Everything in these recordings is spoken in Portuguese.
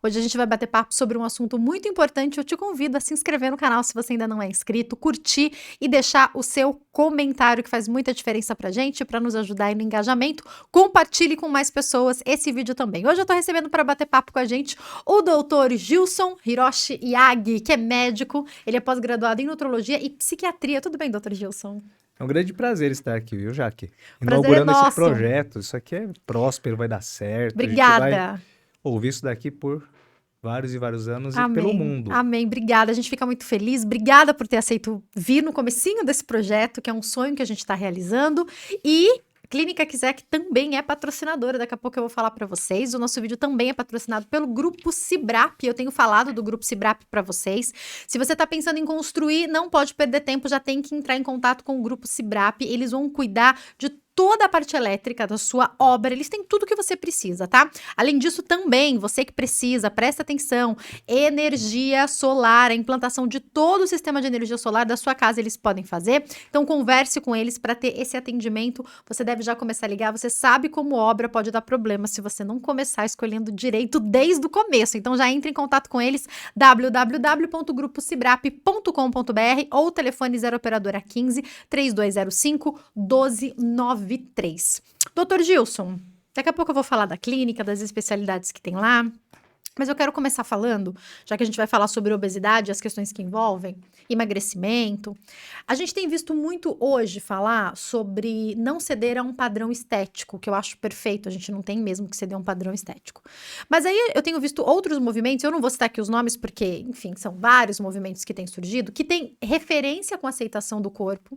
Hoje a gente vai bater papo sobre um assunto muito importante. Eu te convido a se inscrever no canal se você ainda não é inscrito, curtir e deixar o seu comentário, que faz muita diferença pra gente, pra nos ajudar aí no engajamento. Compartilhe com mais pessoas esse vídeo também. Hoje eu tô recebendo para bater papo com a gente o doutor Gilson Hiroshi Yagi, que é médico. Ele é pós-graduado em nutrologia e psiquiatria. Tudo bem, doutor Gilson? É um grande prazer estar aqui, viu, Jaque? Prazer é Inaugurando esse nosso. projeto. Isso aqui é próspero, vai dar certo. A gente vai Obrigada. ouvir isso daqui por vários e vários anos e pelo Amém. mundo. Amém. Obrigada. A gente fica muito feliz. Obrigada por ter aceito vir no comecinho desse projeto, que é um sonho que a gente está realizando. E Clínica Kizek também é patrocinadora. Daqui a pouco eu vou falar para vocês. O nosso vídeo também é patrocinado pelo Grupo Cibrap. Eu tenho falado do Grupo Cibrap para vocês. Se você está pensando em construir, não pode perder tempo, já tem que entrar em contato com o Grupo Cibrap. Eles vão cuidar de toda a parte elétrica da sua obra, eles têm tudo que você precisa, tá? Além disso, também, você que precisa, presta atenção, energia solar, a implantação de todo o sistema de energia solar da sua casa, eles podem fazer. Então, converse com eles para ter esse atendimento. Você deve já começar a ligar, você sabe como obra pode dar problema se você não começar escolhendo direito desde o começo. Então, já entre em contato com eles, www.grupocibrap.com.br ou telefone 0 operadora 15 3205 1293. Doutor Gilson, daqui a pouco eu vou falar da clínica, das especialidades que tem lá, mas eu quero começar falando, já que a gente vai falar sobre obesidade e as questões que envolvem, emagrecimento. A gente tem visto muito hoje falar sobre não ceder a um padrão estético, que eu acho perfeito, a gente não tem mesmo que ceder a um padrão estético. Mas aí eu tenho visto outros movimentos, eu não vou citar aqui os nomes porque, enfim, são vários movimentos que têm surgido, que têm referência com a aceitação do corpo,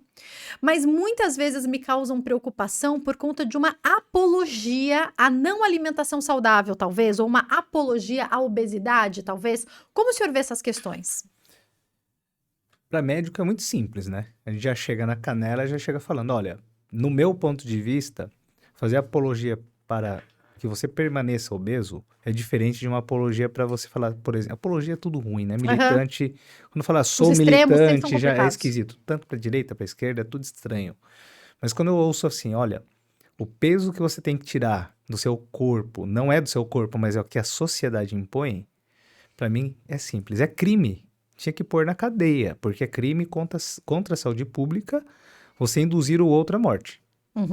mas muitas vezes me causam preocupação por conta de uma apologia à não alimentação saudável, talvez, ou uma apologia à obesidade, talvez. Como o senhor vê essas questões? Para médico é muito simples, né? A gente já chega na canela e já chega falando, olha, no meu ponto de vista, fazer apologia para que você permaneça obeso é diferente de uma apologia para você falar, por exemplo, apologia é tudo ruim, né? Militante, quando fala sou Os extremos sempre são militante, já é complicados. esquisito. Tanto para direita, para esquerda, é tudo estranho. Mas quando eu ouço assim, olha, o peso que você tem que tirar do seu corpo, não é do seu corpo, mas é o que a sociedade impõe, para mim é simples, é crime. Tinha que pôr na cadeia, porque é crime contra a saúde pública você induzir o outro à morte.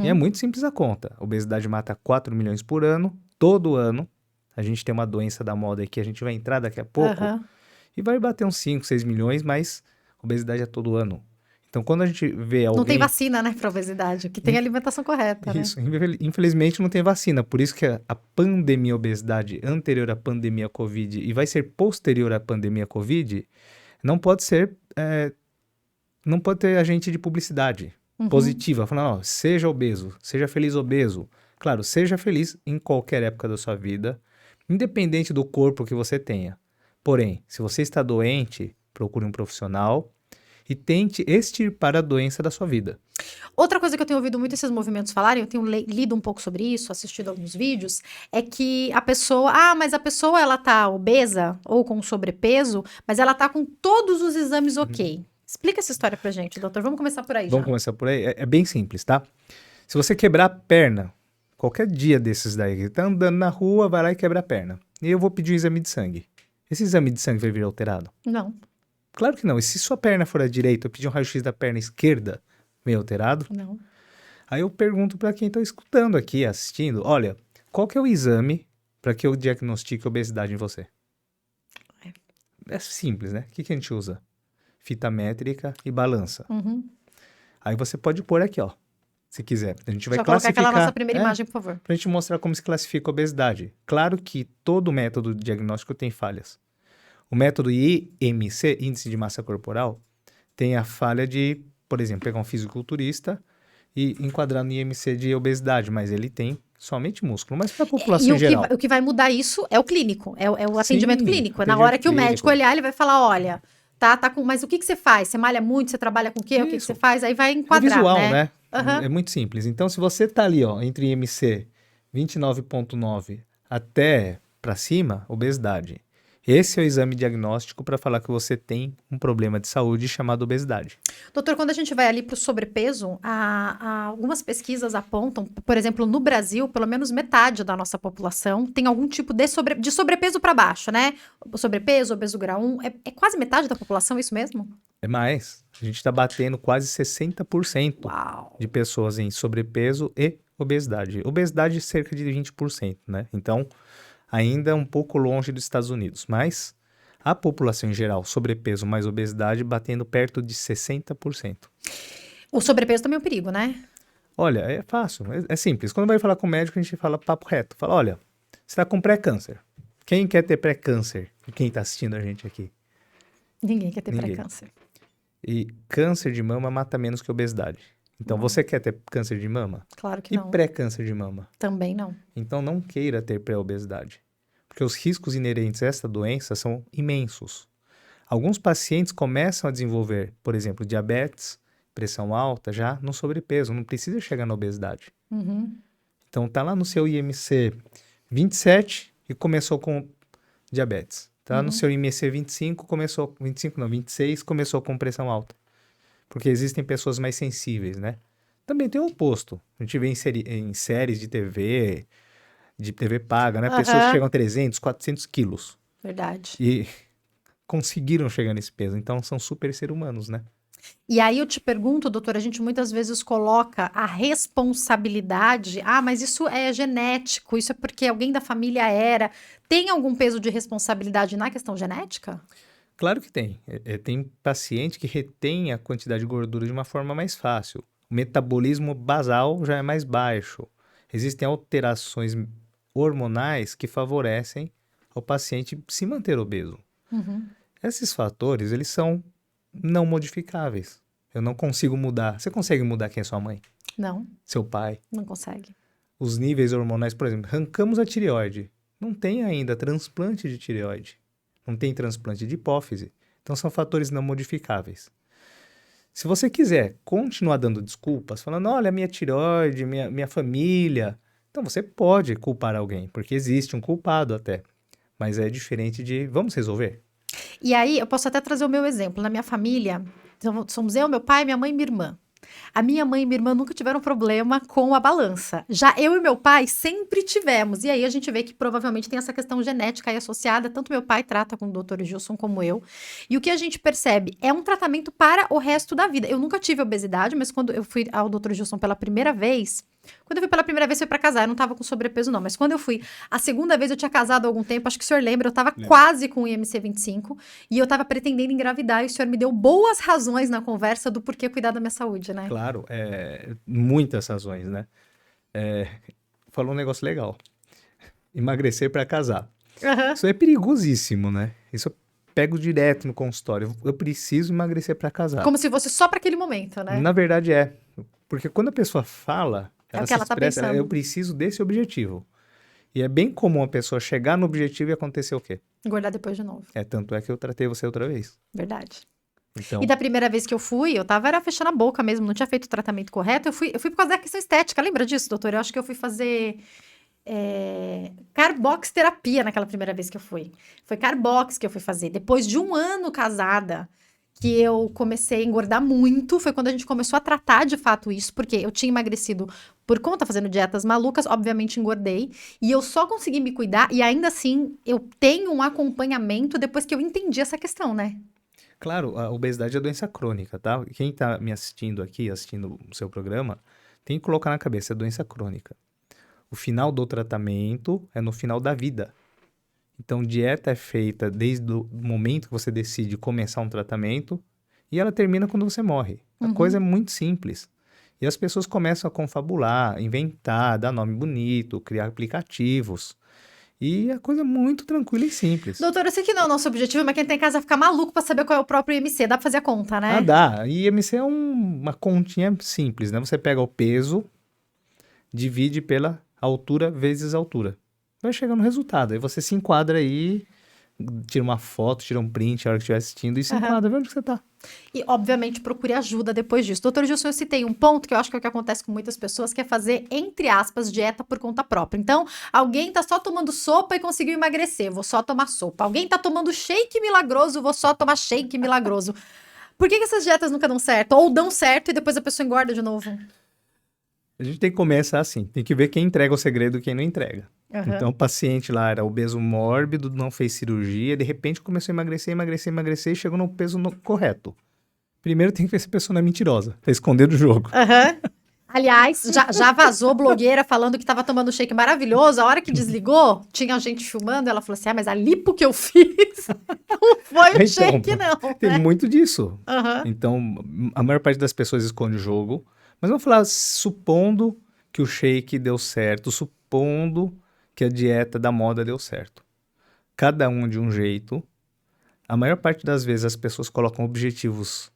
E é muito simples a conta. A obesidade mata 4 milhões por ano, todo ano. A gente tem uma doença da moda aí que a gente vai entrar daqui a pouco, e vai bater uns 5, 6 milhões, mas obesidade é todo ano. Então, quando a gente vê alguém... Não tem vacina, né, para obesidade, que tem alimentação correta, Isso, né? infelizmente não tem vacina, por isso que a pandemia obesidade anterior à pandemia Covid e vai ser posterior à pandemia Covid, não pode ser, não pode ter agente de publicidade positiva, falando, ó, seja obeso, seja feliz obeso. Claro, seja feliz em qualquer época da sua vida, independente do corpo que você tenha. Porém, se você está doente, procure um profissional e tente extirpar a doença da sua vida. Outra coisa que eu tenho ouvido muito esses movimentos falarem, eu tenho lido um pouco sobre isso, assistido alguns vídeos, é que a pessoa, mas a pessoa ela tá obesa ou com sobrepeso, mas ela tá com todos os exames ok. Explica essa história pra gente, doutor. Vamos começar por aí Vamos já. começar por aí? É bem simples, tá? Se você quebrar a perna, qualquer dia desses daí, que tá andando na rua, vai lá e quebra a perna. E eu vou pedir um exame de sangue. Esse exame de sangue vai vir alterado? Não. Claro que não. E se sua perna for à direita, eu pedir um raio-x da perna esquerda, meio alterado? Não. Aí eu pergunto para quem está escutando aqui, assistindo, olha, qual que é o exame para que eu diagnostique obesidade em você? É simples, né? O que a gente usa? Fita métrica e balança. Aí você pode pôr aqui, ó, se quiser. A gente vai Deixa eu colocar classificar... aquela nossa primeira imagem, por favor. Para a gente mostrar como se classifica a obesidade. Claro que todo método de diagnóstico tem falhas. O método IMC, Índice de Massa Corporal, tem a falha de, por exemplo, pegar um fisiculturista e enquadrar no IMC de obesidade, mas ele tem somente músculo, mas para a população em geral. O que vai mudar isso é o clínico, é o atendimento Sim, clínico. É na hora que o médico olhar, ele vai falar, olha, tá com... Mas o que você faz? Você malha muito? Você trabalha com o quê? O que você faz? Aí vai enquadrar, é visual, né? É muito simples. Então, se você tá ali, ó, entre IMC 29,9 até para cima, obesidade. Esse é o exame diagnóstico para falar que você tem um problema de saúde chamado obesidade. Doutor, quando a gente vai ali para o sobrepeso, algumas pesquisas apontam, por exemplo, no Brasil, pelo menos metade da nossa população tem algum tipo de sobrepeso para baixo, né? O sobrepeso, obeso grau 1, é quase metade da população, é isso mesmo? É mais, a gente está batendo quase 60% Uau! de pessoas em sobrepeso e obesidade. Obesidade cerca de 20%, né? Então, ainda um pouco longe dos Estados Unidos, mas a população em geral, sobrepeso mais obesidade, batendo perto de 60%. O sobrepeso também é um perigo, né? Olha, é fácil, é simples. Quando vai falar com o médico, a gente fala papo reto. Fala, olha, você está com pré-câncer. Quem quer ter pré-câncer? Quem está assistindo a gente aqui? Ninguém quer ter Ninguém. pré-câncer. E câncer de mama mata menos que obesidade. Então, você quer ter câncer de mama? Claro que E não. pré-câncer de mama? Também não. Então, não queira ter pré-obesidade. Porque os riscos inerentes a essa doença são imensos. Alguns pacientes começam a desenvolver, por exemplo, diabetes, pressão alta, já no sobrepeso. Não precisa chegar na obesidade. Uhum. Então, tá lá no seu IMC 27 e começou com diabetes. Tá no seu IMC 25, 26, começou com pressão alta. Porque existem pessoas mais sensíveis, né? Também tem o oposto. A gente vê em séries de TV paga, né? Pessoas que chegam a 300, 400 quilos. Verdade. E conseguiram chegar nesse peso. Então, são super ser humanos, né? E aí eu te pergunto, doutora, a gente muitas vezes coloca a responsabilidade, mas isso é genético, isso é porque alguém da família era. Tem algum peso de responsabilidade na questão genética? Claro que tem. Tem paciente que retém a quantidade de gordura de uma forma mais fácil. O metabolismo basal já é mais baixo. Existem alterações hormonais que favorecem ao paciente se manter obeso. Uhum. Esses fatores, eles são não modificáveis. Eu não consigo mudar. Você consegue mudar quem é sua mãe? Não, Seu pai? não consegue. Os níveis hormonais, por exemplo, arrancamos a tireoide. Não tem ainda transplante de tireoide. Não tem transplante de hipófise. Então, são fatores não modificáveis. Se você quiser continuar dando desculpas, falando, olha, minha tireoide, minha família, então você pode culpar alguém, porque existe um culpado até. Mas é diferente de, vamos resolver? E aí, eu posso até trazer o meu exemplo. Na minha família, então, somos eu, meu pai, minha mãe e minha irmã. A minha mãe e minha irmã nunca tiveram problema com a balança. Já eu e meu pai sempre tivemos. E aí a gente vê que provavelmente tem essa questão genética aí associada. Tanto meu pai trata com o Dr. Gilson como eu. E o que a gente percebe é um tratamento para o resto da vida. Eu nunca tive obesidade, mas quando eu fui ao Dr. Gilson pela primeira vez... Quando eu fui pela primeira vez, foi pra casar. Eu não tava com sobrepeso, não. Mas quando eu fui a segunda vez, eu tinha casado há algum tempo. Acho que o senhor lembra. Eu tava quase com o IMC 25. E eu tava pretendendo engravidar. E o senhor me deu boas razões na conversa do porquê cuidar da minha saúde, né? Claro, muitas razões, né? Falou um negócio legal. Emagrecer para casar. Uhum. Isso é perigosíssimo, né? Isso eu pego direto no consultório. Eu preciso emagrecer para casar. Como se fosse só pra aquele momento, né? Na verdade é. Porque quando a pessoa fala, É o ela que se ela tá expressa, pensando. eu preciso desse objetivo. E é bem comum a pessoa chegar no objetivo e acontecer o quê? Engordar depois de novo. Tanto é que eu tratei você outra vez. Verdade. Então, E da primeira vez que eu fui, eu tava fechando a boca mesmo, não tinha feito o tratamento correto. Eu fui por causa da questão estética. Lembra disso, doutor? Eu acho que eu fui fazer carbox terapia naquela primeira vez que eu fui. Foi carbox que eu fui fazer. Depois de um ano casada, que eu comecei a engordar muito, foi quando a gente começou a tratar de fato isso, porque eu tinha emagrecido por conta, fazendo dietas malucas, obviamente engordei, e eu só consegui me cuidar, e ainda assim, eu tenho um acompanhamento depois que eu entendi essa questão, né? claro, a obesidade é doença crônica, tá? Quem tá me assistindo aqui, assistindo o seu programa, tem que colocar na cabeça, é doença crônica. O final do tratamento é no final da vida. Então, dieta é feita desde o momento que você decide começar um tratamento e ela termina quando você morre. A coisa é muito simples. E as pessoas começam a confabular, inventar, dar nome bonito, criar aplicativos. E a coisa é muito tranquila e simples. Doutora, eu sei que não é o nosso objetivo, mas quem tem em casa fica maluco pra saber qual é o próprio IMC. Dá pra fazer a conta, né? Dá. IMC é uma continha simples, né? Você pega o peso, divide pela altura vezes altura. Vai chegar no resultado. Aí você se enquadra aí, tira uma foto, tira um print a hora que estiver assistindo e se enquadra, vê onde que você tá. E, obviamente, procure ajuda depois disso. Doutor Gilson, eu citei um ponto que eu acho que é o que acontece com muitas pessoas, que é fazer, entre aspas, dieta por conta própria. Então, alguém tá só tomando sopa e conseguiu emagrecer, vou só tomar sopa. Alguém tá tomando shake milagroso, vou só tomar shake milagroso. Por que essas dietas nunca dão certo? Ou dão certo e depois a pessoa engorda de novo? A gente tem que começar assim, tem que ver quem entrega o segredo e quem não entrega. Aham. Então, o paciente lá era obeso mórbido, não fez cirurgia, de repente começou a emagrecer e chegou no peso correto. Primeiro tem que ver se a pessoa não é mentirosa, tá escondendo o jogo. Aham. Aliás, já vazou blogueira falando que tava tomando shake maravilhoso. A hora que desligou, tinha gente filmando. Ela falou assim: ah, mas a lipo que eu fiz não foi o Então, shake, não. tem Né? muito disso. Aham. Então, a maior parte das pessoas esconde o jogo. Mas vamos falar, supondo que o shake deu certo, supondo que a dieta da moda deu certo. Cada um de um jeito. A maior parte das vezes as pessoas colocam objetivos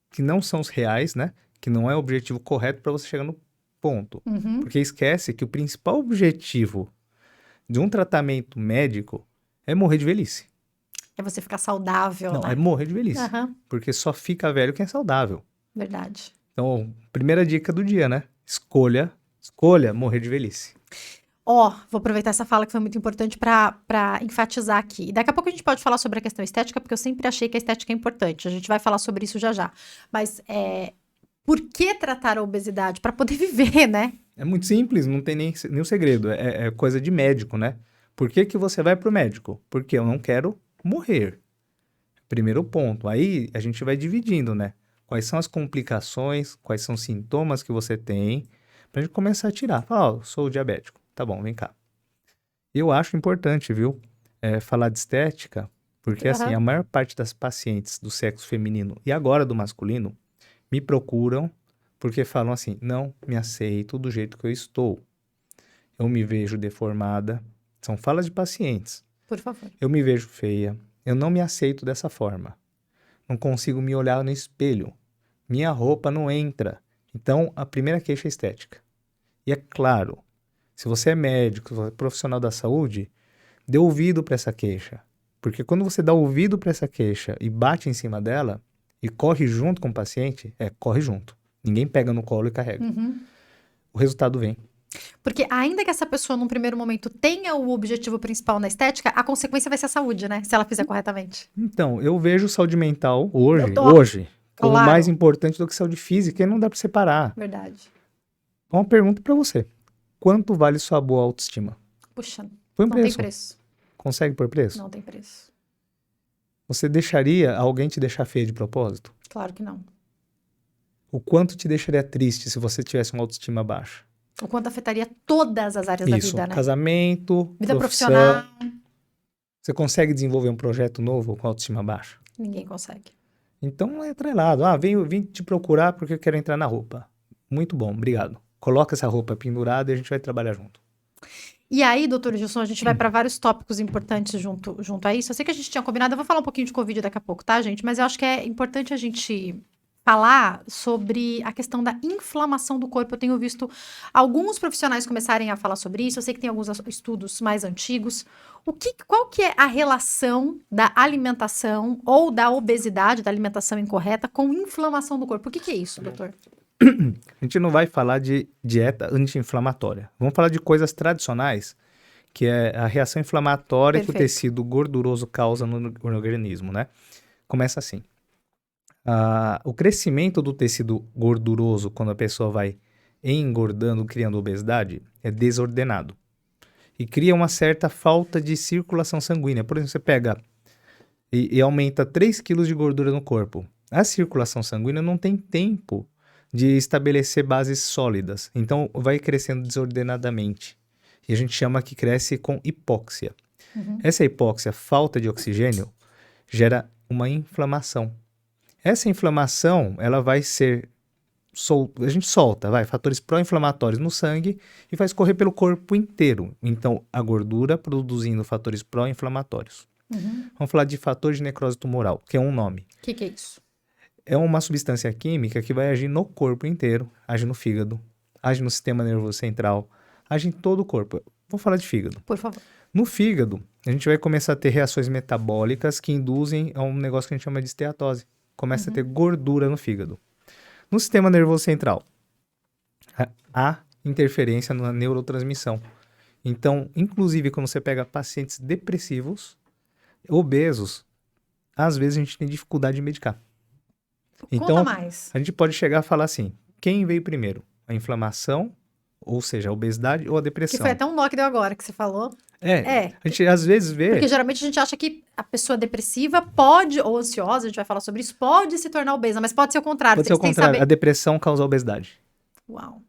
que não são os reais, né? Que não é o objetivo correto para você chegar no ponto. Uhum. Porque esquece que o principal objetivo de um tratamento médico é morrer de velhice. É você ficar saudável, Não, né? é morrer de velhice. Aham. Porque só fica velho quem é saudável. Verdade. Então, primeira dica do dia, né? Escolha morrer de velhice. Ó, vou aproveitar essa fala que foi muito importante pra enfatizar aqui. Daqui a pouco a gente pode falar sobre a questão estética, porque eu sempre achei que a estética é importante. A gente vai falar sobre isso já já. Mas por que tratar a obesidade? Pra poder viver, né? É muito simples, não tem nenhum segredo. É coisa de médico, né? Por que que você vai pro médico? Porque eu não quero morrer. Primeiro ponto. Aí a gente vai dividindo, né? Quais são as complicações, quais são os sintomas que você tem, pra gente começar a tirar. Fala, ó, sou diabético. Tá bom, vem cá. Eu acho importante, viu, falar de estética, porque assim, Aham. a maior parte das pacientes do sexo feminino e agora do masculino me procuram porque falam assim, não me aceito do jeito que eu estou. Eu me vejo deformada. São falas de pacientes. Por favor. Eu me vejo feia. Eu não me aceito dessa forma. Não consigo me olhar no espelho. Minha roupa não entra. Então, a primeira queixa é estética. E é claro, se você é médico, se você é profissional da saúde, dê ouvido para essa queixa. Porque quando você dá ouvido para essa queixa e bate em cima dela e corre junto com o paciente, corre junto. Ninguém pega no colo e carrega. Uhum. O resultado vem. Porque ainda que essa pessoa, num primeiro momento, tenha o objetivo principal na estética, a consequência vai ser a saúde, né? Se ela fizer corretamente. Então, eu vejo saúde mental hoje como Claro. mais importante do que saúde física e não dá para separar. Verdade. Uma pergunta para você. Quanto vale sua boa autoestima? Puxa, Põe um não preço. tem preço. Consegue pôr preço? Não tem preço. Você deixaria alguém te deixar feia de propósito? Claro que não. O quanto te deixaria triste se você tivesse uma autoestima baixa? O quanto afetaria todas as áreas da vida, né? Casamento, Vida profissão. profissional, Você consegue desenvolver um projeto novo com autoestima baixa? ninguém consegue. Então é atrelado. Ah, vim te procurar porque eu quero entrar na roupa. Muito bom, obrigado. Coloca essa roupa pendurada e a gente vai trabalhar junto. E aí, doutor Gilson, a gente vai para vários tópicos importantes junto a isso. Eu sei que a gente tinha combinado, eu vou falar um pouquinho de Covid daqui a pouco, tá, gente? Mas eu acho que é importante a gente falar sobre a questão da inflamação do corpo. Eu tenho visto alguns profissionais começarem a falar sobre isso. Eu sei que tem alguns estudos mais antigos. Qual que é a relação da alimentação ou da obesidade, da alimentação incorreta, com inflamação do corpo? O que é isso, doutor? A gente não vai falar de dieta anti-inflamatória. Vamos falar de coisas tradicionais, que é a reação inflamatória que o Perfeito. tecido gorduroso causa no organismo, né? Começa assim. O crescimento do tecido gorduroso, quando a pessoa vai engordando, criando obesidade, é desordenado. E cria uma certa falta de circulação sanguínea. Por exemplo, você pega e aumenta 3 quilos de gordura no corpo. A circulação sanguínea não tem tempo de estabelecer bases sólidas. Então, vai crescendo desordenadamente. E a gente chama que cresce com hipóxia. Uhum. Essa hipóxia, falta de oxigênio, gera uma inflamação. Essa inflamação, ela vai ser a gente solta, fatores pró-inflamatórios no sangue e faz correr pelo corpo inteiro. Então, a gordura produzindo fatores pró-inflamatórios. Uhum. Vamos falar de fator de necrose tumoral, que é um nome. O que é isso? É uma substância química que vai agir no corpo inteiro, age no fígado, age no sistema nervoso central, age em todo o corpo. Vou falar de fígado. Por favor. No fígado, a gente vai começar a ter reações metabólicas que induzem a um negócio que a gente chama de esteatose. Começa a ter gordura no fígado. No sistema nervoso central, há interferência na neurotransmissão. Então, inclusive, quando você pega pacientes depressivos, obesos, às vezes a gente tem dificuldade de medicar. Conta Então, mais. a gente pode chegar a falar assim, quem veio primeiro? A inflamação, ou seja, a obesidade ou a Que depressão? foi até um nó que deu agora que você falou. A gente às vezes vê... Porque geralmente a gente acha que a pessoa depressiva pode, ou ansiosa, a gente vai falar sobre isso, pode se tornar obesa, mas pode ser o contrário. Pode ser o Vocês têm que contrário, a saber. depressão causa a obesidade. Uau.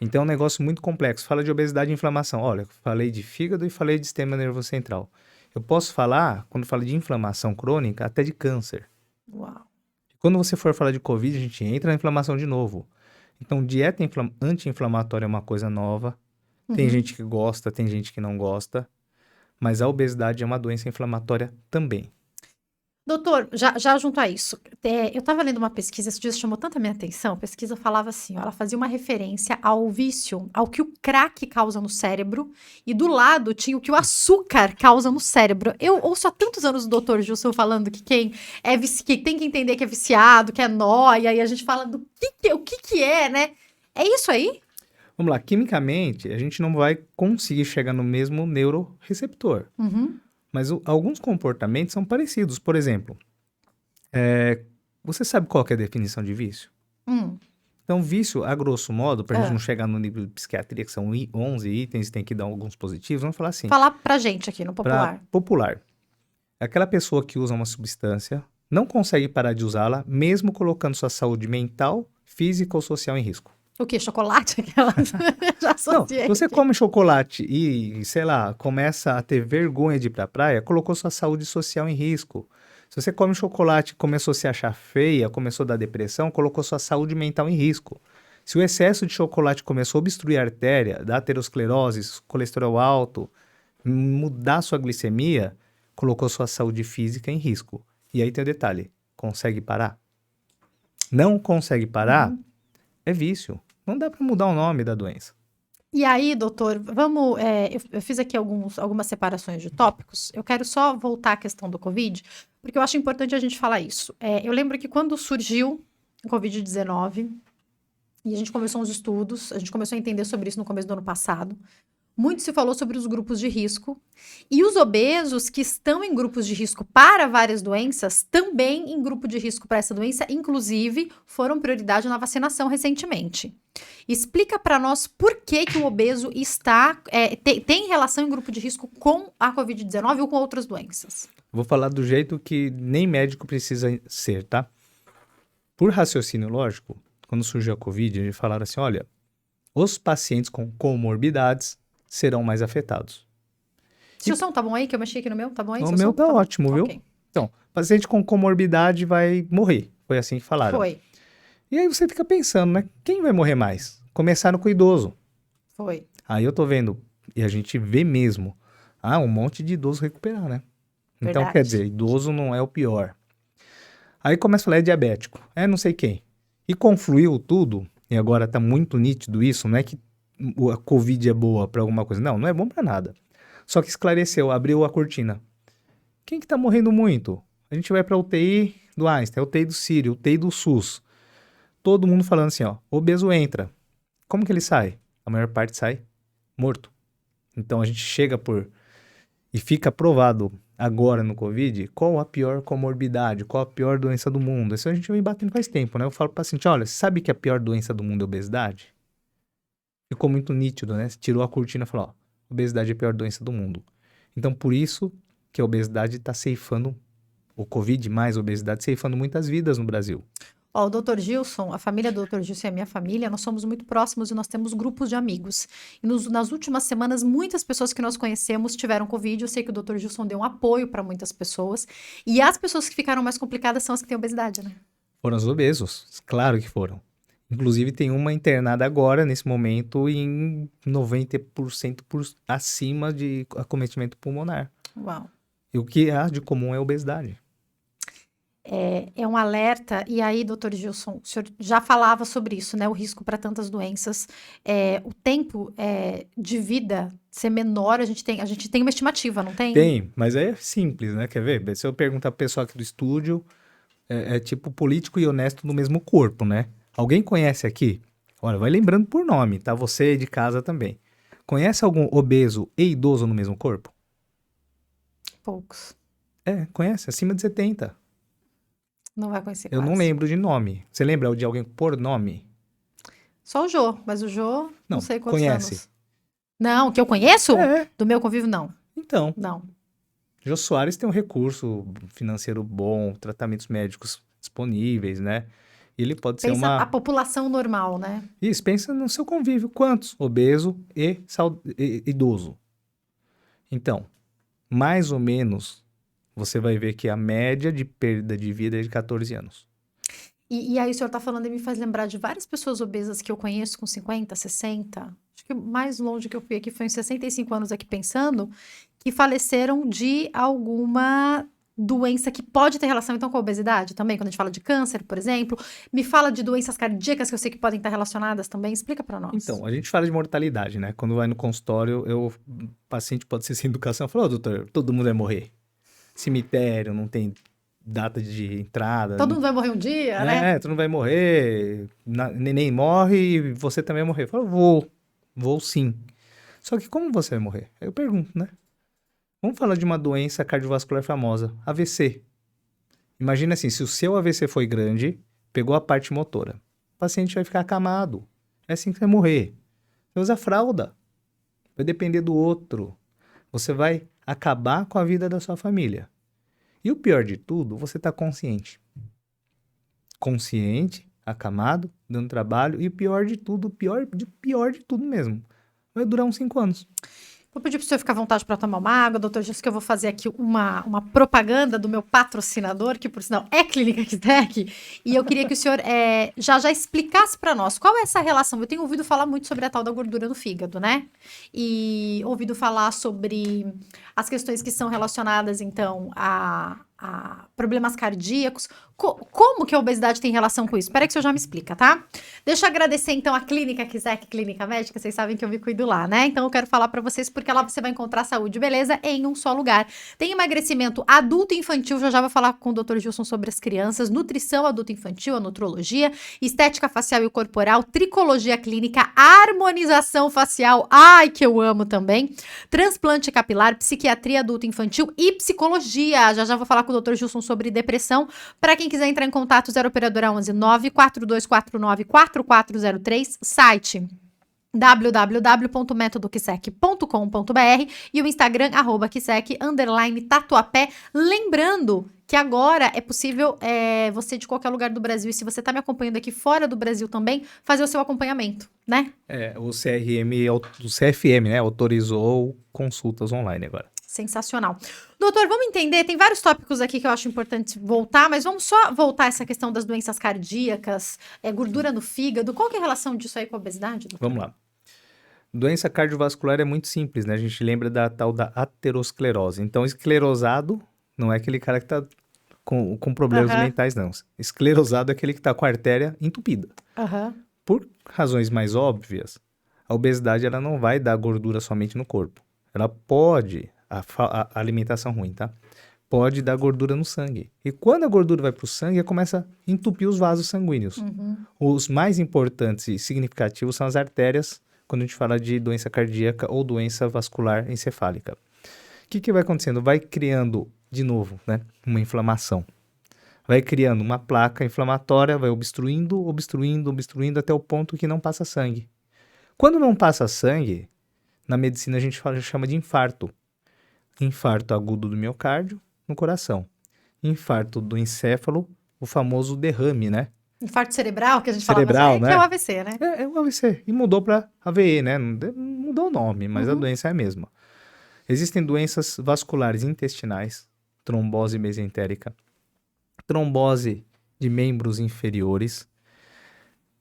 Então é um negócio muito complexo. Fala de obesidade e inflamação. Olha, falei de fígado e falei de sistema nervoso central. Eu posso falar, quando falo de inflamação crônica, até de câncer. Uau. Quando você for falar de Covid, a gente entra na inflamação de novo. Então, dieta anti-inflamatória é uma coisa nova. Tem gente que gosta, tem gente que não gosta. Mas a obesidade é uma doença inflamatória também. Doutor, já junto a isso, eu estava lendo uma pesquisa, esse dia chamou tanta minha atenção, a pesquisa falava assim, ó, ela fazia uma referência ao vício, ao que o crack causa no cérebro, e do lado tinha o que o açúcar causa no cérebro. Eu ouço há tantos anos o doutor Gilson falando que quem que tem que entender que é viciado, que é nóia, e a gente fala do o que é, né? É isso aí? Vamos lá, quimicamente, a gente não vai conseguir chegar no mesmo neuroreceptor. Mas alguns comportamentos são parecidos. Por exemplo, você sabe qual que é a definição de vício? Então, vício, a grosso modo, para a gente não chegar no nível de psiquiatria, que são 11 itens, tem que dar alguns positivos, vamos falar assim. Falar pra gente aqui no popular. Popular. É aquela pessoa que usa uma substância, não consegue parar de usá-la, mesmo colocando sua saúde mental, física ou social em risco. O quê? Chocolate? Aquelas... Já associei. Não, você come chocolate e, sei lá, começa a ter vergonha de ir pra praia, colocou sua saúde social em risco. Se você come chocolate e começou a se achar feia, começou a dar depressão, colocou sua saúde mental em risco. Se o excesso de chocolate começou a obstruir a artéria, dar aterosclerose, colesterol alto, mudar sua glicemia, colocou sua saúde física em risco. E aí tem o detalhe, consegue parar? Não consegue parar? É vício. Não dá para mudar o nome da doença. E aí, doutor, vamos. Eu fiz aqui algumas separações de tópicos. Eu quero só voltar à questão do Covid, porque eu acho importante a gente falar isso. Eu lembro que quando surgiu o Covid-19, e a gente começou uns estudos, a gente começou a entender sobre isso no começo do ano passado. Muito se falou sobre os grupos de risco. E os obesos que estão em grupos de risco para várias doenças, também em grupo de risco para essa doença, inclusive, foram prioridade na vacinação recentemente. Explica para nós por que o obeso tem relação em grupo de risco com a Covid-19 ou com outras doenças. Vou falar do jeito que nem médico precisa ser, tá? Por raciocínio lógico, quando surgiu a Covid, eles falaram assim, olha, os pacientes com comorbidades serão mais afetados. Seu som tá bom aí? Que eu mexi aqui no meu? Tá bom aí? O seu meu som? tá ótimo, viu? Ok. Então, paciente com comorbidade vai morrer. Foi assim que falaram. Foi. E aí você fica pensando, né? Quem vai morrer mais? Começaram com o idoso. Foi. Aí eu tô vendo, e a gente vê mesmo, um monte de idoso recuperar, né? Então, Verdade. quer dizer, idoso não é o pior. Aí começa a falar, é diabético, não sei quem. E confluiu tudo, e agora tá muito nítido isso, não é que a Covid é boa pra alguma coisa. Não, não é bom pra nada. Só que esclareceu, abriu a cortina. Quem que tá morrendo muito? A gente vai pra UTI do Einstein, UTI do Sírio, UTI do SUS. Todo mundo falando assim, ó, obeso entra. Como que ele sai? A maior parte sai morto. Então a gente chega e fica provado agora no Covid qual a pior comorbidade, qual a pior doença do mundo. Isso a gente vem batendo faz tempo, né? Eu falo pro paciente, olha, sabe que a pior doença do mundo é a obesidade? Ficou muito nítido, né? Você tirou a cortina e falou, ó, obesidade é a pior doença do mundo. Então, por isso que a obesidade está ceifando, o Covid mais obesidade, ceifando muitas vidas no Brasil. Ó, o Dr. Gilson, a família do Dr. Gilson e a minha família, nós somos muito próximos e nós temos grupos de amigos. E nas últimas semanas, muitas pessoas que nós conhecemos tiveram Covid. Eu sei que o Dr. Gilson deu um apoio para muitas pessoas. E as pessoas que ficaram mais complicadas são as que têm obesidade, né? Foram os obesos, claro que foram. Inclusive, tem uma internada agora, nesse momento, em 90% acima de acometimento pulmonar. Uau. E o que há de comum é a obesidade. é um alerta, e aí, doutor Gilson, o senhor já falava sobre isso, né? O risco para tantas doenças, o tempo de vida ser menor, a gente tem uma estimativa, não tem? Tem, mas é simples, né? Quer ver? Se eu perguntar pro pessoal aqui do estúdio, é tipo político e honesto no mesmo corpo, né? Alguém conhece aqui? Olha, vai lembrando por nome, tá? Você de casa também. Conhece algum obeso e idoso no mesmo corpo? Poucos. Conhece, acima de 70. Não vai conhecer Eu não quase. lembro de nome. Você lembra de alguém por nome? Só o Jô, mas o Jô, não Não, sei quantos conhece. anos. Não, que eu conheço? É, Do meu convívio, não. então. Não. Jô Soares tem um recurso financeiro bom, tratamentos médicos disponíveis, né? E ele pode ser Pensa a uma... população normal, né? Isso, pensa no seu convívio. Quantos? Obeso e idoso. Então, mais ou menos, você vai ver que a média de perda de vida é de 14 anos. E aí o senhor tá falando e me faz lembrar de várias pessoas obesas que eu conheço com 50, 60. Acho que o mais longe que eu fui aqui foi em 65 anos aqui pensando, que faleceram de alguma doença que pode ter relação então com a obesidade também, quando a gente fala de câncer, por exemplo. Me fala de doenças cardíacas que eu sei que podem estar relacionadas também. Explica para nós. Então, a gente fala de mortalidade, né? Quando vai no consultório, o paciente pode ser sem educação. Fala, doutor, todo mundo vai morrer. Cemitério, não tem data de entrada. Todo mundo vai morrer um dia, né? Tu não vai morrer, neném morre e você também vai morrer. Fala, vou sim. Só que como você vai morrer? Aí eu pergunto, né? Vamos falar de uma doença cardiovascular famosa, AVC. Imagina assim, se o seu AVC foi grande, pegou a parte motora, o paciente vai ficar acamado. É assim que você vai morrer. Você usa fralda. Vai depender do outro. Você vai acabar com a vida da sua família. E o pior de tudo, você está consciente. Consciente, acamado, dando trabalho. E o pior de tudo, pior de tudo mesmo, vai durar uns 5 anos. Vou pedir para o senhor ficar à vontade para tomar uma água, doutor Gilson, que eu vou fazer aqui uma propaganda do meu patrocinador, que por sinal é Clínica Kitec, e eu queria que o senhor já explicasse para nós qual é essa relação. Eu tenho ouvido falar muito sobre a tal da gordura no fígado, né? E ouvido falar sobre as questões que são relacionadas, então, a problemas cardíacos. Como que a obesidade tem relação com isso? Espera que o senhor já me explica, tá? Deixa eu agradecer, então, a Clínica Kitec, Clínica Médica. Vocês sabem que eu me cuido lá, né? Então, eu quero falar pra vocês, porque lá você vai encontrar saúde e beleza em um só lugar. Tem emagrecimento adulto e infantil, já vou falar com o Dr. Gilson sobre as crianças, nutrição adulto e infantil, a nutrologia, estética facial e corporal, tricologia clínica, harmonização facial, ai, que eu amo também, transplante capilar, psiquiatria adulto e infantil e psicologia. Já vou falar com o Dr. Gilson sobre depressão. Para quem quiser entrar em contato, 0 operadora 11 94249 4403, site www.metodokisec.com.br e o Instagram @kisec_tatuapé. Lembrando que agora é possível você de qualquer lugar do Brasil, e se você está me acompanhando aqui fora do Brasil também, fazer o seu acompanhamento, né? O CFM, né, autorizou consultas online agora. Sensacional. Doutor, vamos entender, tem vários tópicos aqui que eu acho importante voltar, mas vamos só voltar a essa questão das doenças cardíacas, gordura no fígado. Qual que é a relação disso aí com a obesidade, doutor? Vamos lá. Doença cardiovascular é muito simples, né? A gente lembra da tal da aterosclerose. Então, esclerosado não é aquele cara que tá com problemas mentais, não. Esclerosado é aquele que tá com a artéria entupida. Por razões mais óbvias, a obesidade ela não vai dar gordura somente no corpo. Ela pode, a alimentação ruim, tá? Pode dar gordura no sangue. E quando a gordura vai para o sangue, ela começa a entupir os vasos sanguíneos. Os mais importantes e significativos são as artérias, quando a gente fala de doença cardíaca ou doença vascular encefálica. O que vai acontecendo? Vai criando, de novo, né, uma inflamação. Vai criando uma placa inflamatória, vai obstruindo até o ponto que não passa sangue. Quando não passa sangue, na medicina a gente chama de infarto. Infarto agudo do miocárdio no coração. Infarto do encéfalo, o famoso derrame, né? Infarto cerebral, que a gente Cerebral, falava, né? que é o AVC, né? É o AVC. E mudou para AVE, né? Mudou o nome, mas a doença é a mesma. Existem doenças vasculares intestinais, trombose mesentérica, trombose de membros inferiores,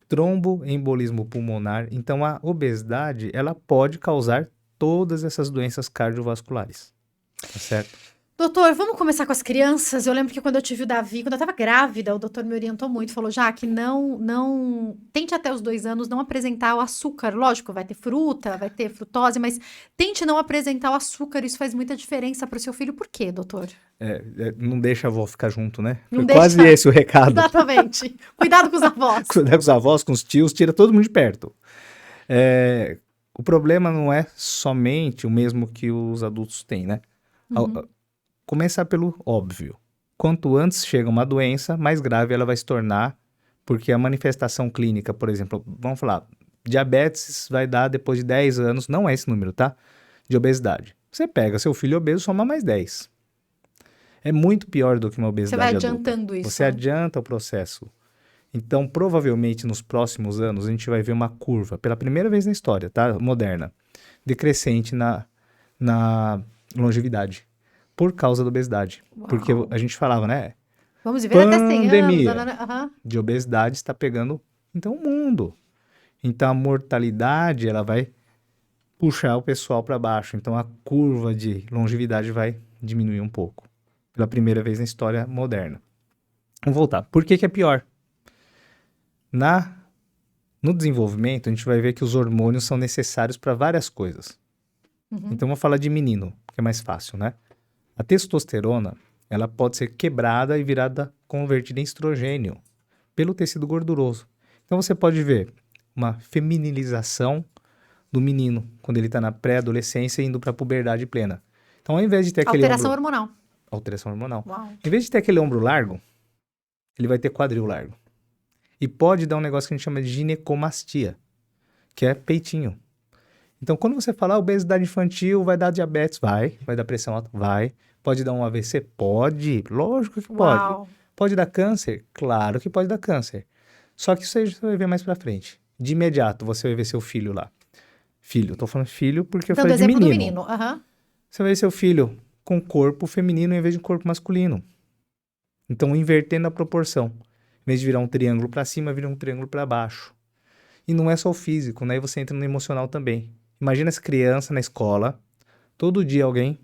tromboembolismo pulmonar. Então, a obesidade, ela pode causar todas essas doenças cardiovasculares, tá certo? Doutor, vamos começar com as crianças? Eu lembro que quando eu tive o Davi, quando eu tava grávida, o doutor me orientou muito, falou, Jaque, não, tente até os 2 anos não apresentar o açúcar. Lógico, vai ter fruta, vai ter frutose, mas tente não apresentar o açúcar, isso faz muita diferença pro seu filho. Por quê, doutor? Não deixa a avó ficar junto, né? Não Foi quase deixa- esse o recado. Exatamente. Cuidado com os avós. Cuidar com os avós, com os tios, tira todo mundo de perto. O problema não é somente o mesmo que os adultos têm, né? Começar pelo óbvio. Quanto antes chega uma doença, mais grave ela vai se tornar, porque a manifestação clínica, por exemplo, vamos falar, diabetes vai dar depois de 10 anos, não é esse número, tá? De obesidade. Você pega seu filho obeso, soma mais 10. É muito pior do que uma Você obesidade vai adulta. adiantando isso. Você adianta o processo. Então, provavelmente, nos próximos anos, a gente vai ver uma curva, pela primeira vez na história, tá? Moderna, decrescente na longevidade, por causa da obesidade. Uau. Porque a gente falava, né? Vamos viver até 100 anos. Pandemia. Aham. De obesidade está pegando, então, o mundo. Então, a mortalidade, ela vai puxar o pessoal para baixo. Então, a curva de longevidade vai diminuir um pouco. Pela primeira vez na história moderna. Vamos voltar. Por que que é pior? No desenvolvimento, a gente vai ver que os hormônios são necessários para várias coisas. Então, vamos falar de menino, que é mais fácil, né? A testosterona, ela pode ser quebrada e convertida em estrogênio pelo tecido gorduroso. Então, você pode ver uma feminilização do menino, quando ele está na pré-adolescência e indo para a puberdade plena. Então, ao invés de ter aquele Alteração ombro... hormonal. Alteração hormonal. Uau. Em vez de ter aquele ombro largo, ele vai ter quadril largo. E pode dar um negócio que a gente chama de ginecomastia, que é peitinho. Então, quando você falar obesidade infantil, vai dar diabetes? Vai dar pressão alta? Vai. Pode dar um AVC? Pode. Lógico que pode. Uau. Pode dar câncer? Claro que pode dar câncer. Só que isso aí você vai ver mais pra frente. De imediato, você vai ver seu filho lá. Filho, tô falando filho porque eu Dando falei de exemplo do menino. menino. Aham. Você vai ver seu filho com corpo feminino em vez de corpo masculino. Então, invertendo a proporção. Em vez de virar um triângulo para cima, vira um triângulo para baixo. E não é só o físico, né? Aí você entra no emocional também. Imagina essa criança na escola, todo dia alguém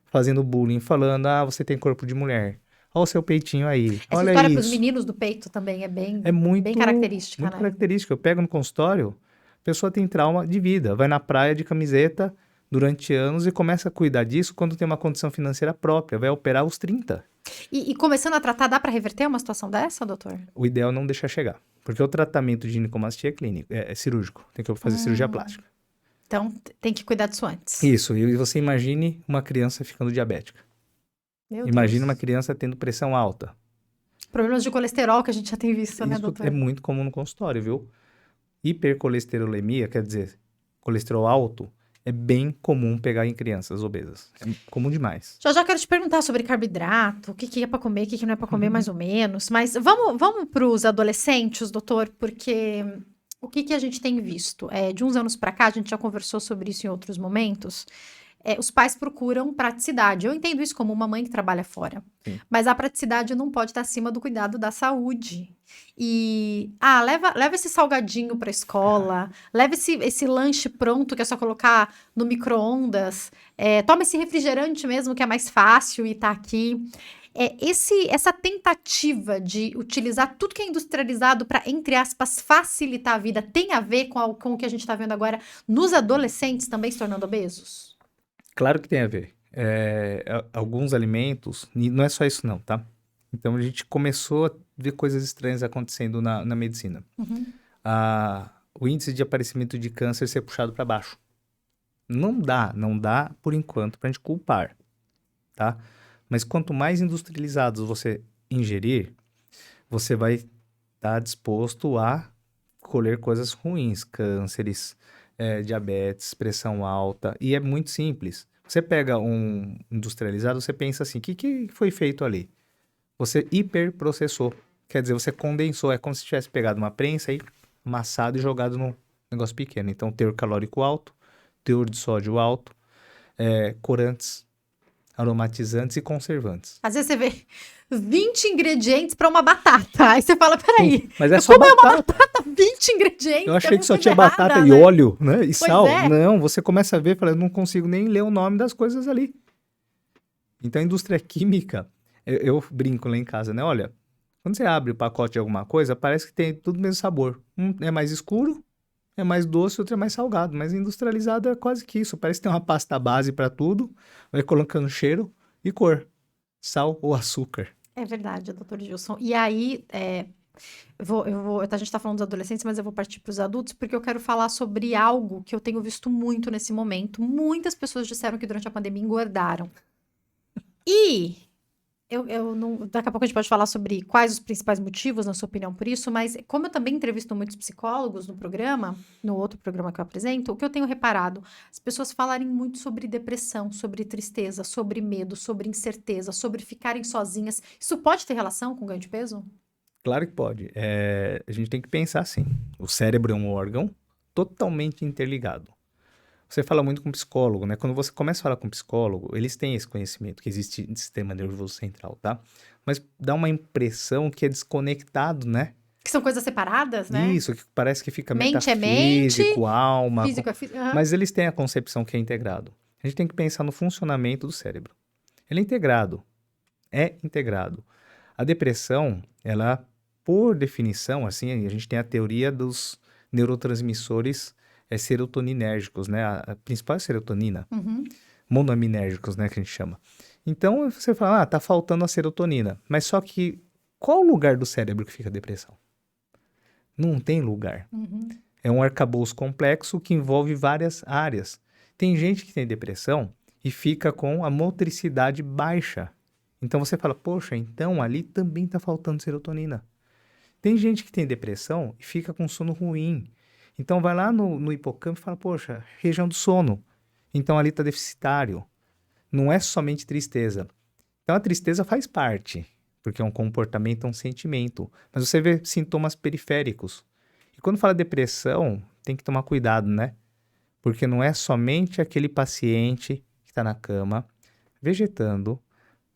fazendo bullying, falando, você tem corpo de mulher. Olha o seu peitinho aí, Essa olha história para os isso. meninos do peito também é bem, É muito, bem característica, muito né? característica. Eu pego no consultório, a pessoa tem trauma de vida, vai na praia de camiseta durante anos e começa a cuidar disso quando tem uma condição financeira própria, vai operar aos 30. E começando a tratar, dá para reverter uma situação dessa, doutor? O ideal é não deixar chegar, porque o tratamento de ginecomastia é clínico, é cirúrgico, tem que fazer cirurgia plástica. Então, tem que cuidar disso antes. Isso, e você imagine uma criança ficando diabética. Meu Imagine Deus. uma criança tendo pressão alta. Problemas de colesterol que a gente já tem visto, né, Isso doutor? é muito comum no consultório, viu? Hipercolesterolemia, quer dizer, colesterol alto, é bem comum pegar em crianças obesas. É comum demais. Já quero te perguntar sobre carboidrato, o que é para comer, o que não é para comer, mais ou menos. Mas vamos para os adolescentes, doutor, porque o que a gente tem visto? De uns anos para cá, a gente já conversou sobre isso em outros momentos. Os pais procuram praticidade. Eu entendo isso como uma mãe que trabalha fora. Sim. Mas a praticidade não pode estar acima do cuidado da saúde. E, leva esse salgadinho para a escola, leva esse lanche pronto que é só colocar no micro-ondas, toma esse refrigerante mesmo que é mais fácil e tá aqui. Essa tentativa de utilizar tudo que é industrializado para, entre aspas, facilitar a vida, tem a ver com o que a gente está vendo agora nos adolescentes também se tornando obesos? Claro que tem a ver. Alguns alimentos, e não é só isso não, tá? Então a gente começou a ver coisas estranhas acontecendo na medicina. O índice de aparecimento de câncer ser puxado para baixo. Não dá por enquanto pra gente culpar, tá? Mas quanto mais industrializados você ingerir, você vai estar disposto a colher coisas ruins, cânceres, diabetes, pressão alta, e é muito simples. Você pega um industrializado, você pensa assim, o que foi feito ali? Você hiperprocessou, quer dizer, você condensou, é como se tivesse pegado uma prensa e amassado e jogado num negócio pequeno. Então, teor calórico alto, teor de sódio alto, corantes, aromatizantes e conservantes. Às vezes você vê 20 ingredientes para uma batata. Aí você fala, peraí, Mas é eu só comi uma batata. batata, 20 ingredientes. Eu achei tem que só alguma tinha coisa batata errada, e né? óleo, né? E sal. é. Não, você começa a ver e fala, eu não consigo nem ler o nome das coisas ali. Então, a indústria química, eu brinco lá em casa, né? Olha, quando você abre o pacote de alguma coisa, parece que tem tudo o mesmo sabor. Um é mais escuro, é mais doce, outro é mais salgado. Mas industrializado é quase que isso. Parece que tem uma pasta base para tudo, vai colocando cheiro e cor. Sal ou açúcar. É verdade, doutor Gilson. E aí, a gente tá falando dos adolescentes, mas eu vou partir para os adultos, porque eu quero falar sobre algo que eu tenho visto muito nesse momento. Muitas pessoas disseram que durante a pandemia engordaram. E eu não. Daqui a pouco a gente pode falar sobre quais os principais motivos, na sua opinião, por isso, mas como eu também entrevisto muitos psicólogos no programa, no outro programa que eu apresento, o que eu tenho reparado, as pessoas falarem muito sobre depressão, sobre tristeza, sobre medo, sobre incerteza, sobre ficarem sozinhas. Isso pode ter relação com ganho de peso? Claro que pode. A gente tem que pensar assim. O cérebro é um órgão totalmente interligado. Você fala muito com psicólogo, né? Quando você começa a falar com psicólogo, eles têm esse conhecimento que existe no sistema nervoso central, tá? Mas dá uma impressão que é desconectado, né? Que são coisas separadas, né? Isso, que parece que fica Mente é mente, metafísico, alma. físico é físico. Aham. Mas eles têm a concepção que é integrado. A gente tem que pensar no funcionamento do cérebro. Ele é integrado. É integrado. A depressão, ela, por definição, assim, a gente tem a teoria dos neurotransmissores serotoninérgicos, né? A principal é a serotonina. Uhum. Monoaminérgicos, né, que a gente chama. Então, você fala, tá faltando a serotonina. Mas só que, qual o lugar do cérebro que fica a depressão? Não tem lugar. Uhum. É um arcabouço complexo que envolve várias áreas. Tem gente que tem depressão e fica com a motricidade baixa. Então você fala, poxa, então ali também está faltando serotonina. Tem gente que tem depressão e fica com sono ruim. Então vai lá no hipocampo e fala, poxa, região do sono. Então ali está deficitário. Não é somente tristeza. Então a tristeza faz parte, porque é um comportamento, é um sentimento. Mas você vê sintomas periféricos. E quando fala depressão, tem que tomar cuidado, né? Porque não é somente aquele paciente que está na cama, vegetando,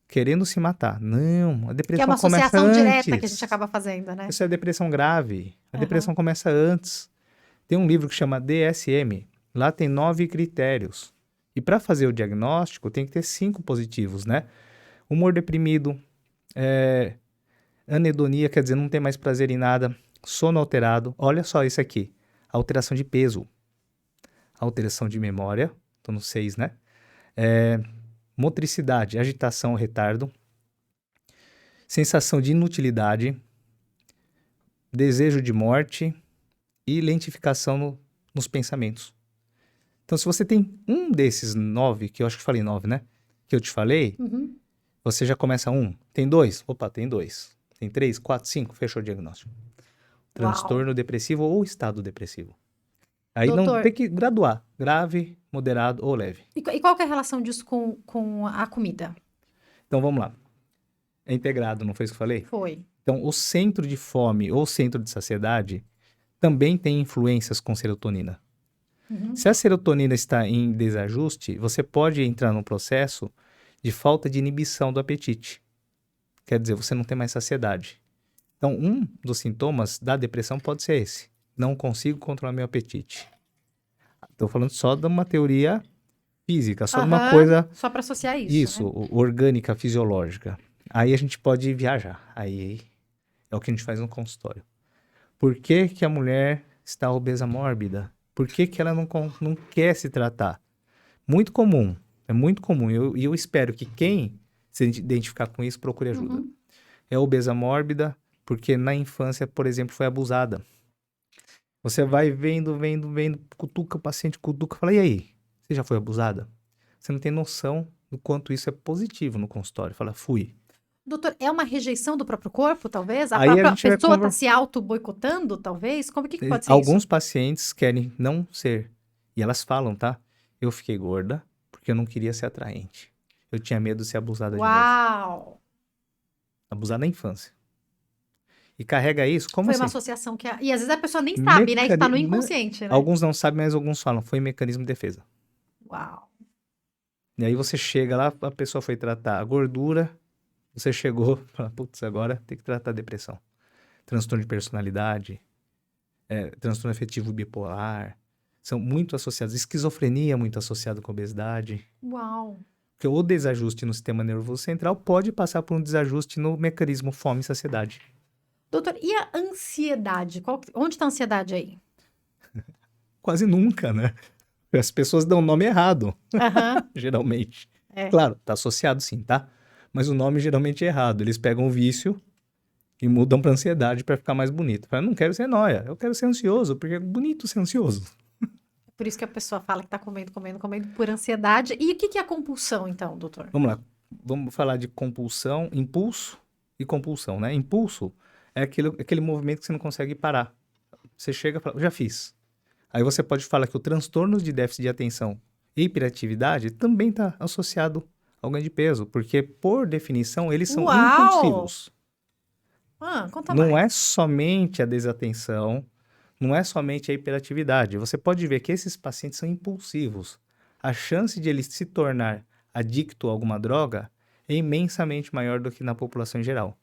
querendo se matar. Não, a Que é depressão uma começa associação direta que a antes. gente acaba fazendo, né? Isso é depressão grave. A Aham. depressão começa antes. Tem um livro que chama DSM. Lá tem 9 critérios. E para fazer o diagnóstico, tem que ter 5 positivos, né? Humor deprimido, anedonia, quer dizer, não tem mais prazer em nada, sono alterado. Olha só isso aqui. Alteração de peso, alteração de memória, tô no 6, né? Motricidade, agitação, retardo, sensação de inutilidade, desejo de morte e lentificação nos pensamentos. Então, se você tem um desses 9, que eu acho que falei 9, né? Que eu te falei, Uhum. você já começa 1. Tem 2? Opa, tem 2. Tem 3, 4, 5, fechou o diagnóstico. Transtorno depressivo ou estado depressivo. Aí não Doutor, tem que graduar. Grave, moderado ou leve. e qual que é a relação disso com a comida? Então, vamos lá. É integrado, não foi isso que eu falei? Foi. Então, o centro de fome ou centro de saciedade também tem influências com serotonina. Uhum. Se a serotonina está em desajuste, você pode entrar num processo de falta de inibição do apetite. Quer dizer, você não tem mais saciedade. Então, um dos sintomas da depressão pode ser esse. Não consigo controlar meu apetite. Estou falando só de uma teoria física, só de uma Aham, coisa, só para associar isso, né? orgânica, fisiológica. Aí a gente pode viajar. Aí é o que a gente faz no consultório. Por que que a mulher está obesa mórbida? Por que que ela não quer se tratar? Muito comum, é muito comum. E eu espero que quem se identificar com isso procure ajuda. Uhum. É obesa mórbida porque na infância, por exemplo, foi abusada. Você vai vendo, cutuca o paciente, cutuca, fala, e aí? Você já foi abusada? Você não tem noção do quanto isso é positivo no consultório. Fala, fui. Doutor, é uma rejeição do próprio corpo, talvez? A Aí a própria gente vai pessoa está se auto-boicotando, talvez? Como que pode ser Alguns isso? pacientes querem não ser. E elas falam, tá? Eu fiquei gorda porque eu não queria ser atraente. Eu tinha medo de ser abusada de novo. Uau! Abusada na infância. E carrega isso, como Foi assim? uma associação que... E às vezes a pessoa nem sabe, né? Que tá no Né? inconsciente, né? Alguns não sabem, mas alguns falam. Foi mecanismo de defesa. Uau! E aí você chega lá, a pessoa foi tratar a gordura, você chegou, fala, putz, agora tem que tratar a depressão. Transtorno de personalidade, transtorno afetivo bipolar, são muito associados. Esquizofrenia muito associado com obesidade. Uau! Porque o desajuste no sistema nervoso central pode passar por um desajuste no mecanismo fome e saciedade. Doutor, e a ansiedade? Onde está a ansiedade aí? Quase nunca, né? As pessoas dão o nome errado, Aham, geralmente. é. Claro, tá associado sim, tá? Mas o nome geralmente é errado. Eles pegam o vício e mudam pra ansiedade pra ficar mais bonito. Fala, não quero ser nóia, eu quero ser ansioso, porque é bonito ser ansioso. Por isso que a pessoa fala que tá comendo, comendo, comendo por ansiedade. E o que que é a compulsão, então, doutor? Vamos lá, vamos falar de compulsão, impulso e compulsão, né? Impulso é aquele movimento que você não consegue parar. Você chega e fala, já fiz. Aí você pode falar que o transtorno de déficit de atenção e hiperatividade também está associado ao ganho de peso, porque, por definição, eles são Uau! impulsivos. Ah, conta Não é mais. somente a desatenção, não é somente a hiperatividade. Você pode ver que esses pacientes são impulsivos. A chance de ele se tornar adicto a alguma droga é imensamente maior do que na população em geral.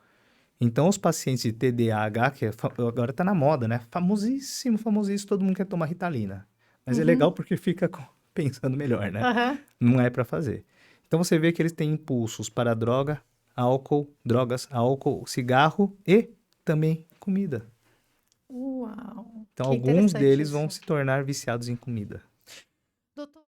Então, os pacientes de TDAH, que agora está na moda, né? Famosíssimo, famosíssimo, todo mundo quer tomar Ritalina. Mas é legal Uhum. porque fica pensando melhor, né? Aham. Não é para fazer. Então, você vê que eles têm impulsos para drogas, álcool, cigarro e também comida. Uau, Então, que alguns interessante deles vão isso. se tornar viciados em comida. Doutor.